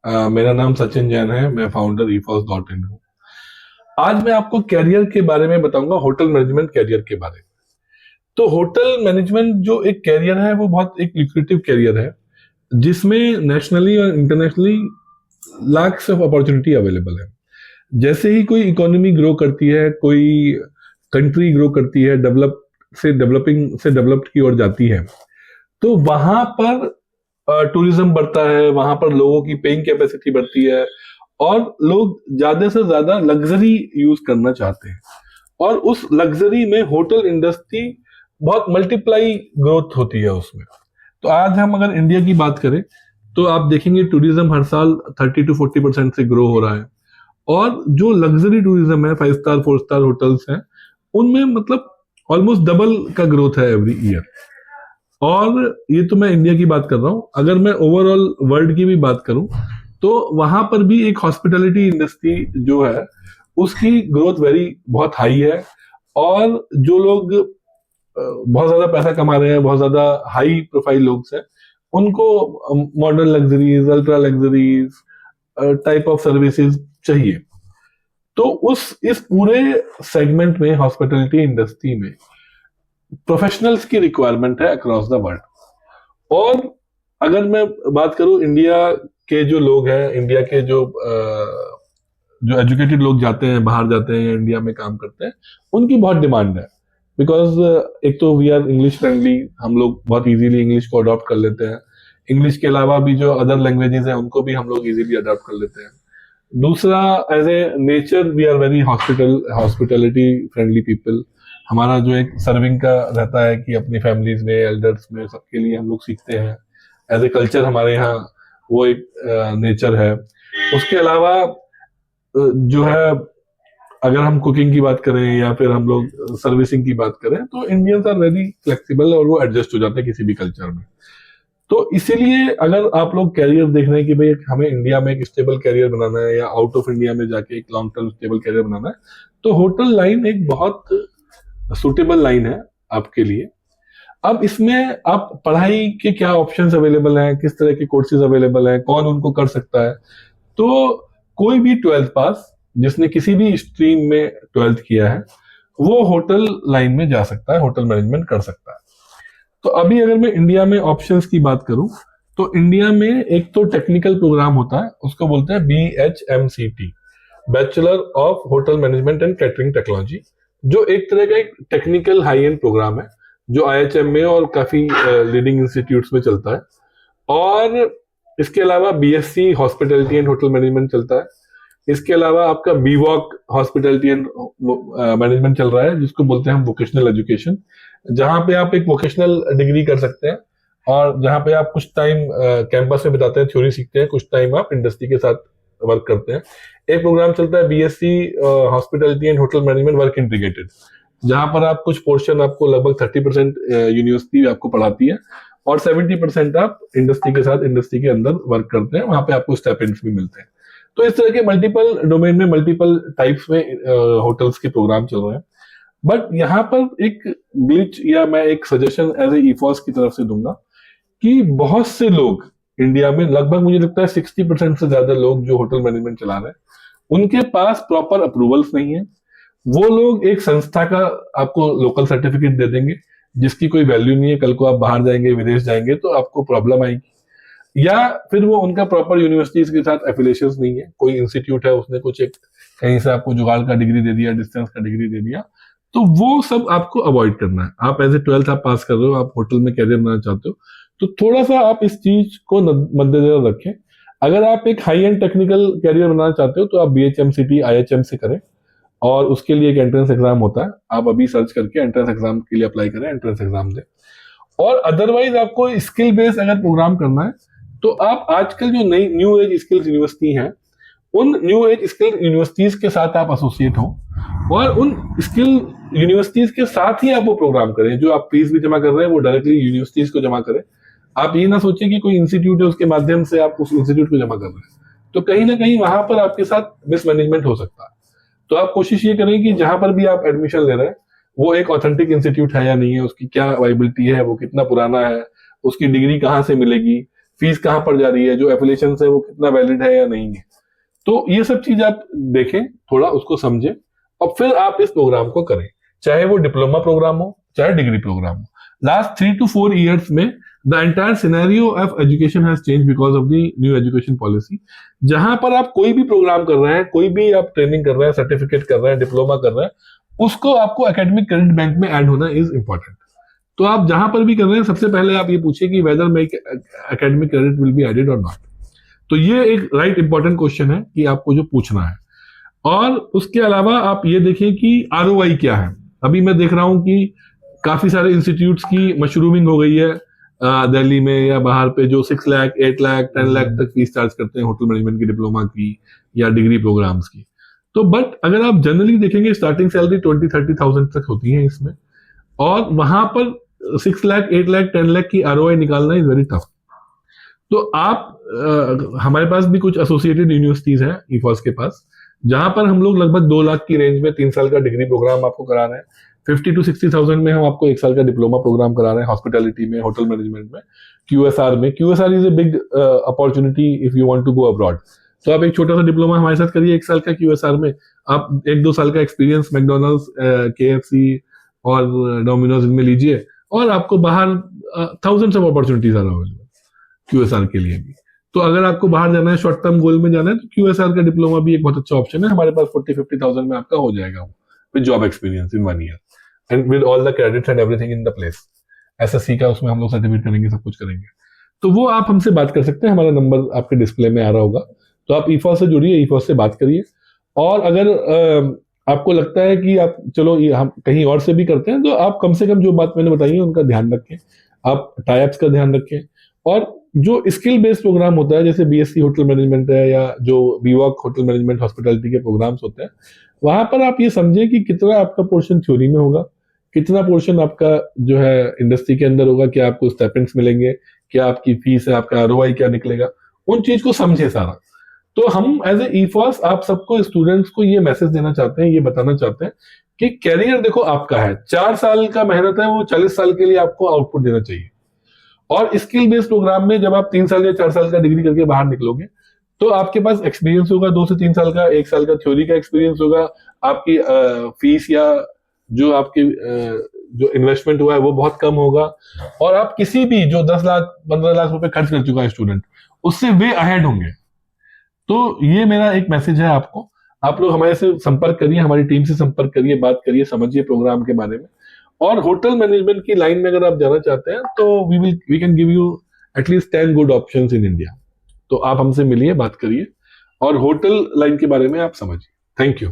मेरा नाम सचिन जैन है। मैं फाउंडर EFOS.in हूँ। आज मैं आपको कैरियर के बारे में बताऊंगा, होटल मैनेजमेंट कैरियर के बारे में। तो होटल मैनेजमेंट जो एक कैरियर है वो बहुत एक लुक्रेटिव कैरियर है, जिसमें नेशनली और internationally lakhs of opportunity available है। जैसे ही कोई इकोनॉमी ग्रो करती है, कोई कंट्री ग्रो करती है, डेवलपिंग से डेवलप्ड की ओर जाती है, तो वहां पर टूरिज्म बढ़ता है, वहां पर लोगों की पेइंग कैपेसिटी बढ़ती है और लोग ज्यादा से ज्यादा लग्जरी यूज करना चाहते हैं। और उस लग्जरी में होटल इंडस्ट्री बहुत मल्टीप्लाई ग्रोथ होती है उसमें। तो आज हम अगर इंडिया की बात करें तो आप देखेंगे टूरिज्म हर साल 30 to 40% से ग्रो हो रहा है। और जो लग्जरी टूरिज्म है, 5 स्टार 4 स्टार होटल्स हैं, उनमें मतलब ऑलमोस्ट डबल का ग्रोथ है एवरी ईयर। और ये तो मैं इंडिया की बात कर रहा हूं। अगर मैं ओवरऑल वर्ल्ड की भी बात करूं तो वहां पर भी एक हॉस्पिटैलिटी इंडस्ट्री जो है उसकी ग्रोथ बहुत हाई है। और जो लोग बहुत ज्यादा पैसा कमा रहे हैं, बहुत ज्यादा हाई प्रोफाइल लोग हैं, उनको modern luxuries, ultra luxuries type of services चाहिए। तो उस इस पूरे सेगमेंट में, हॉस्पिटैलिटी इंडस्ट्री में, प्रोफेशनल्स की रिक्वायरमेंट है अक्रॉस द वर्ल्ड। और अगर मैं बात करूं इंडिया के जो लोग हैं, इंडिया के जो एजुकेटेड लोग जाते हैं, बाहर जाते हैं या इंडिया में काम करते हैं, उनकी बहुत डिमांड है। बिकॉज एक तो वी आर इंग्लिश फ्रेंडली, हम लोग बहुत इजीली इंग्लिश को अडॉप्ट कर लेते हैं। इंग्लिश के अलावा भी जो अदर लैंग्वेजेस हैं उनको भी हम लोग इजीली अडॉप्ट कर लेते हैं। दूसरा, as a nature we are very hospitality friendly people. हमारा जो एक सर्विंग का रहता है कि अपनी फैमिलीज में, एल्डर्स में, सबके लिए हम लोग सीखते हैं। एज ए कल्चर हमारे यहाँ वो एक नेचर है। उसके अलावा जो है, अगर हम कुकिंग की बात करें या फिर हम लोग सर्विसिंग की बात करें, तो इंडियंस आर वेरी फ्लेक्सिबल और वो एडजस्ट हो जाते हैं किसी भी कल्चर में। तो इसीलिए अगर आप लोग कैरियर देख रहे हैं कि भाई हमें इंडिया में एक स्टेबल कैरियर बनाना है या आउट ऑफ इंडिया में जाके एक लॉन्ग टर्म स्टेबल कैरियर बनाना है, तो होटल लाइन एक बहुत सुटेबल लाइन है आपके लिए। अब इसमें आप पढ़ाई के क्या ऑप्शंस अवेलेबल हैं, किस तरह के कोर्सेज अवेलेबल हैं, कौन उनको कर सकता है। तो कोई भी 12th पास जिसने किसी भी स्ट्रीम में 12th किया है वो होटल लाइन में जा सकता है, होटल मैनेजमेंट कर सकता है। तो अभी अगर मैं इंडिया में ऑप्शंस की बात करूं तो इंडिया में एक तो टेक्निकल प्रोग्राम होता है, उसको बोलते हैं BHMCT, bachelor of hotel management and catering technology, जो एक तरह का एक टेक्निकल हाई एंड प्रोग्राम है जो IHM में और काफी लीडिंग इंस्टीट्यूट्स में चलता है। और इसके अलावा BSc hospitality and hotel management चलता है। इसके अलावा आपका BVOC हॉस्पिटैलिटी एंड मैनेजमेंट चल रहा है, जिसको बोलते हैं हम वोकेशनल एजुकेशन, जहां पे आप एक वोकेशनल डिग्री कर सकते हैं और जहां पे आप कुछ टाइम कैंपस में बिताते हैं, थ्योरी सीखते हैं, कुछ टाइम आप इंडस्ट्री के साथ वर्क करते हैं। एक प्रोग्राम चलता है BSc hospitality and hotel management work integrated, जहां पर आप कुछ पोर्शन, आपको लगभग 30% यूनिवर्सिटी आपको पढ़ाती है और 70% आप इंडस्ट्री के साथ, इंडस्ट्री के अंदर वर्क करते हैं, वहां पे आपको स्टाइपेंड्स भी मिलते हैं। तो इस तरह के मल्टीपल डोमेन में, मल्टीपल टाइप्स में होटल्स के प्रोग्राम चल रहे हैं। बट यहाँ पर एक ग्लिच या मैं एक सजेशन एज ए EFOS की तरफ से दूंगा कि बहुत से लोग इंडिया में, लगभग मुझे लगता है 60% से ज्यादा लोग जो होटल मैनेजमेंट चला रहे हैं, उनके पास प्रॉपर अप्रूवल्स नहीं है। वो लोग एक संस्था का आपको लोकल सर्टिफिकेट दे देंगे जिसकी कोई वैल्यू नहीं है। कल को आप बाहर जाएंगे, विदेश जाएंगे, तो आपको प्रॉब्लम आएगी। या फिर वो उनका प्रॉपर यूनिवर्सिटीज के साथ एफिलिएशन नहीं है, कोई इंस्टीट्यूट है उसने कुछ एक कहीं से आपको जुगाड़ का डिग्री दे दिया, डिस्टेंस का डिग्री दे दिया। तो वो सब आपको अवॉइड करना है। आप एज ए 12th आप पास कर रहे हो, आप होटल में कैरियर बनाना चाहते हो, तो थोड़ा सा आप इस चीज को मद्देनजर रखें। अगर आप एक हाई एंड टेक्निकल कैरियर बनाना चाहते हो तो आप BHMCT IHM से करें, और उसके लिए एक एंट्रेंस एग्जाम होता है। आप अभी सर्च करके एंट्रेंस एग्जाम के लिए अप्लाई करें, एंट्रेंस एग्जाम दें। और अदरवाइज आपको स्किल बेस्ड अगर प्रोग्राम करना है तो आप आजकल जो नई न्यू एज स्किल्स यूनिवर्सिटी हैं, उन न्यू एज स्किल यूनिवर्सिटीज के साथ आप एसोसिएट हो और उन स्किल यूनिवर्सिटीज के साथ ही आप वो प्रोग्राम करें। जो आप फीस भी जमा कर रहे हैं वो डायरेक्टली यूनिवर्सिटीज को जमा करें। आप ये ना सोचें कि कोई इंस्टीट्यूट है उसके माध्यम से आप उस इंस्टीट्यूट को जमा कर रहे हैं, तो कहीं ना कहीं वहां पर आपके साथ मिसमैनेजमेंट हो सकता है। तो आप कोशिश ये करें कि जहां पर भी आप एडमिशन ले रहे हैं वो एक ऑथेंटिक इंस्टीट्यूट है या नहीं है, उसकी क्या वाइबिलिटी है, वो कितना पुराना है, उसकी डिग्री कहाँ से मिलेगी, फीस कहाँ पर जा रही है, जो एफिलिएशन है वो कितना वैलिड है या नहीं है। तो ये सब चीज आप देखें, थोड़ा उसको समझें और फिर आप इस प्रोग्राम को करें, चाहे वो डिप्लोमा प्रोग्राम हो चाहे डिग्री प्रोग्राम हो। लास्ट 3 to 4 years में the entire scenario of education has change because of the new education policy. जहां पर आप कोई भी प्रोग्राम कर रहे हैं, कोई भी आप ट्रेनिंग कर रहे हैं, सर्टिफिकेट कर रहे हैं, डिप्लोमा कर रहे हैं, उसको आपको एकेडमिक क्रेडिट बैंक में ऐड होना इज इंपॉर्टेंट। तो आप जहां पर भी कर रहे हैं, सबसे पहले आप ये पूछिए कि whether my academic credit will be added और नॉट। तो ये एक राइट इंपॉर्टेंट क्वेश्चन है कि आपको जो पूछना है। और उसके अलावा आप ये देखें कि आरओआई क्या है। अभी मैं देख रहा हूं कि काफी सारे इंस्टीट्यूट्स की मशरूमिंग हो गई है दिल्ली में या बाहर पे, जो 6 लाख 8 लाख 10 लाख तक फीस चार्ज करते हैं होटल मैनेजमेंट की, डिप्लोमा की या डिग्री प्रोग्राम्स की। तो बट अगर आप जनरली देखेंगे, स्टार्टिंग सैलरी 20-30,000 तक होती है इसमें, और वहां पर 6 लाख 8 लाख 10 लाख की आरओआई निकालना इज वेरी टफ। तो आप हमारे पास भी कुछ एसोसिएटेड यूनिवर्सिटीज हैं ईफॉस के पास, जहां पर हम लोग लगभग 2 लाख की रेंज में 3 साल का डिग्री प्रोग्राम आपको करा रहे हैं। 50 to 60,000 में हम आपको 1 साल का डिप्लोमा प्रोग्राम करा रहे हैं हॉस्पिटैलिटी में, होटल मैनेजमेंट में, क्यूएसआर में। QSR is a big opportunity if you want to go abroad. तो आप एक छोटा सा डिप्लोमा हमारे साथ करिए 1 साल का क्यूएसआर में, आप 1-2 साल का एक्सपीरियंस मैकडोनल्ड्स, केएफसी और डोमिनोज इनमें लीजिए, और आपको बाहर thousands of opportunities are available QSR के लिए भी। तो अगर आपको बाहर जाना है, शॉर्ट टर्म गोल में जाना है, तो क्यूएसआर का डिप्लोमा भी एक बहुत अच्छा ऑप्शन है। हमारे पास 40-50,000 में आपका हो जाएगा with job experience in 1 year and with all the credits and everything in the place. SSC का उसमें हम लोग सर्टिफिकेट करेंगे, सब कुछ करेंगे। तो वो आप हमसे बात कर सकते हैं, हमारा नंबर आपके डिस्प्ले में आ रहा होगा। तो आप ईफॉस से जुड़िए, ईफॉस से बात करिए। और अगर आपको लगता है कि आप चलो ये हम कहीं और से भी करते हैं, तो आप कम से कम जो बात मैंने बताई है उनका ध्यान रखें, आप टाइप्स का ध्यान रखें। और जो स्किल बेस्ड प्रोग्राम होता है, जैसे बीएससी होटल मैनेजमेंट है या जो बीवॉक होटल मैनेजमेंट हॉस्पिटैलिटी के प्रोग्राम्स होते हैं, वहां पर आप ये समझें कि कितना आपका पोर्शन थ्योरी में होगा, कितना पोर्शन आपका जो है इंडस्ट्री के अंदर होगा, क्या आपको स्टाइपेंड्स मिलेंगे, क्या आपकी फीस है, आपका आरओआई क्या निकलेगा, उन चीज को समझे सारा। तो हम एज ए ईफॉस आप सबको, स्टूडेंट्स को ये मैसेज देना चाहते हैं, ये बताना चाहते हैं कि कैरियर देखो आपका है, 4 साल का मेहनत है, वो 40 साल के लिए आपको आउटपुट देना चाहिए। और स्किल बेस्ड प्रोग्राम में जब आप 3 साल या 4 साल का डिग्री करके बाहर निकलोगे, तो आपके पास एक्सपीरियंस होगा 2 से 3 साल का, 1 साल का थ्योरी का एक्सपीरियंस होगा, आपकी फीस या जो आपकी जो इन्वेस्टमेंट हुआ है वो बहुत कम होगा, और आप किसी भी जो 10 लाख 15 लाख रुपए खर्च कर चुका है स्टूडेंट, उससे वे अहेड होंगे। तो ये मेरा एक मैसेज है आपको। आप लोग हमारे से संपर्क करिए, हमारी टीम से संपर्क करिए, बात करिए, समझिए प्रोग्राम के बारे में। और होटल मैनेजमेंट की लाइन में अगर आप जाना चाहते हैं, तो we can give you at least 10 good options in India. तो आप हमसे मिलिए, बात करिए और होटल लाइन के बारे में आप समझिए। Thank you.